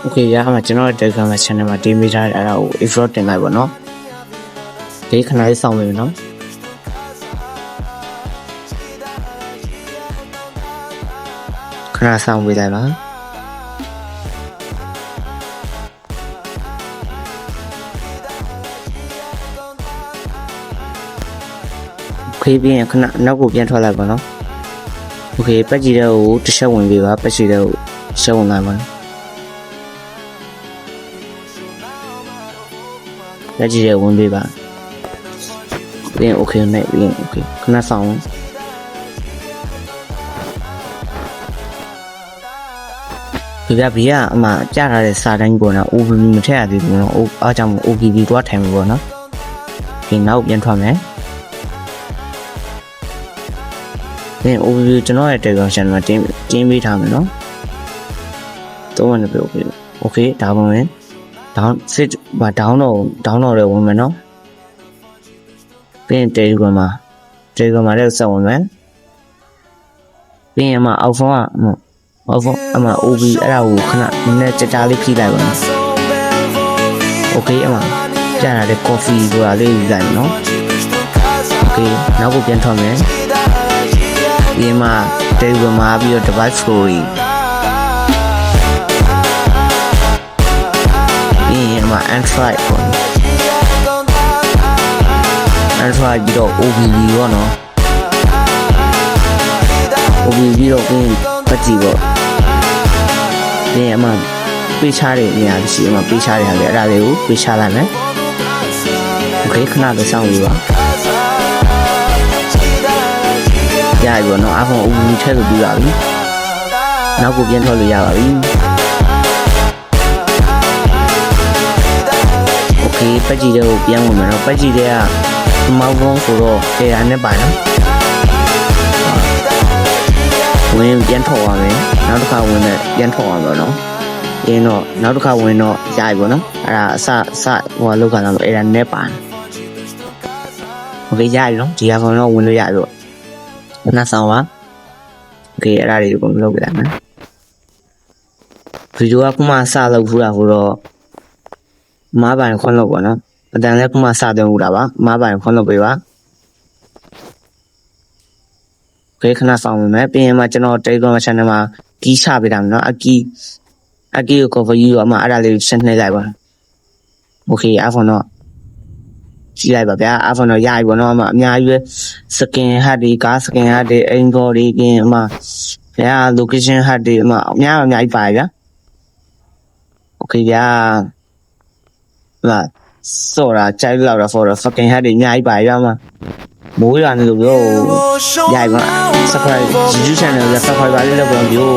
Okay ရမှာကျွန်တော် Telegram channel မှာတင်ပေးထားတဲ့အဲ့ဒါကို export တင်လိုက်ပါနော်ဒီခဏလေးစောင့်နေပြီနော်ခဏစောင့်ပေးလိုက်ပါခေးပြီးရင်ခဏနောက်ကိုပြန်ထွက်လိုက်ပါနော် Okay ပတ်ကြည့်တဲ့ကိုတစ်ချက်ဝင်ပေးပါပတ်ကြည့်တဲ့ကိုရှုံးလိုက်ပါလက်ကြည့်တဲ့ဝင်ပေးပါပြီးရင် Okay နဲ့ပြီးရင် Okay ခဏဆောင်ဒီကဘေးကအမှကြားထားတဲ့စာတိုင်းပေါ်တော့ OBB မထည့်ရသေးဘူးနော်အားကြောင့် OBB တော့ထိုင်မှာပေါ့နော်ဒီနောက်ပြန်ထွက်မယ်ဒီ OBB ကျွန်တော်ရဲ့ Telegram channel မှာတင်ပေးထားမယ်နော်တော့ဝင်ပြီ Okay ဒါပုံရင်down sit ဘာ down တော့လည်းဝင်မယ်နော်ပြီးရင် Telegram မှာလည်းဆက်ဝင်မယ်ပြီးရင်အောက်ဖုန်းကအမှ OB အဲ့ဒါကိုခဏနည်းကြာလေးဖြည့်လိုက်ပါနော် Okay အမှကြာတာတဲ့ coffee ဆိုတာလေးယူလိုက်နော် Okay နောက်ကိုပြန်ထွက်မယ်ပြီးရင်Telegram မှာပြီးတော့ device story Android ပေါ့ Android ပြီးတော့ OBB ပေါ့နော် OBB ပြီးတော့ပတ်ကြည့်ပေါ့ဒီပေးချတဲ့နေရာရှိပေးချတဲ့ဟာလေအဲ့ဒါလေးကိုပေးချလိုက်မယ် Okay ခဏလေးစောင့်ယူပါရပြီပေါ့နော် iPhone OBB ထည့်လို့ပြီးပါပြီနောက်ကိုပြန်ထွက်လို့ရပါပြီOkay ပတ်ကြည့်တဲ့ကိုပြန်ဝင်မယ်နော်ပတ်ကြည့်တဲ့ကမောက်ဖုန်းဆိုတော့အဲ့ဒါနဲ့ပါနော်ဝင်ပြန်ထောက်ရမယ်နောက်တစ်ခါဝင်နဲ့ပြန်ထောက်ရမယ်နော်ရင်းတော့နောက်တစ်ခါဝင်တော့ရပြီပေါ့နော်အဲ့ဒါအစဟိုလောက်ကတော့အဲ့ဒါနဲ့ပါOkay ရပြီနော်ဒီဟာကတော့ဝင်လို့ရပြီပေါ့နားဆောင်ပါ Okay အဲ့ဒါတွေကိုလုပ်ပြလိုက်မယ်ဗီဒီယိုကခုမှစလုပ်ဘူးလားဆိုတော့မားပိုင်ခွန်းလို့ပေါ့နော်အတန်လည်းခုမှစတင်ဦးတာပါမားပိုင်ခွန်းလို့ပေးပါခေခဏဆောင်မယ်ပြီးရင်ကျွန်တော် Telegram channel မှာကီးချပေးတာမယ်နော်အကီးကို cover ယူတော့အဲ့ဒါလေးရှင်းနှိပ်လိုက်ပါ Okay iPhone တော့ကြည့်လိုက်ပါဗျာ iPhone တော့ရပြီပေါ့နော်အများကြီးပဲ skin hard တွေကား skin hard တွေ Android တွေပြင်ဗျာ location hard တွေအများကြီးပါဗျာ Okay ဗျာစော်တာကြိုက်လောက်တာ for the fucking head တွေအများကြီးပါရမှာမိုးရွာနေလို့ပြောရပါ subscribe YouTube channel ကို subscribe ပါလေးလုပ်ပါပြော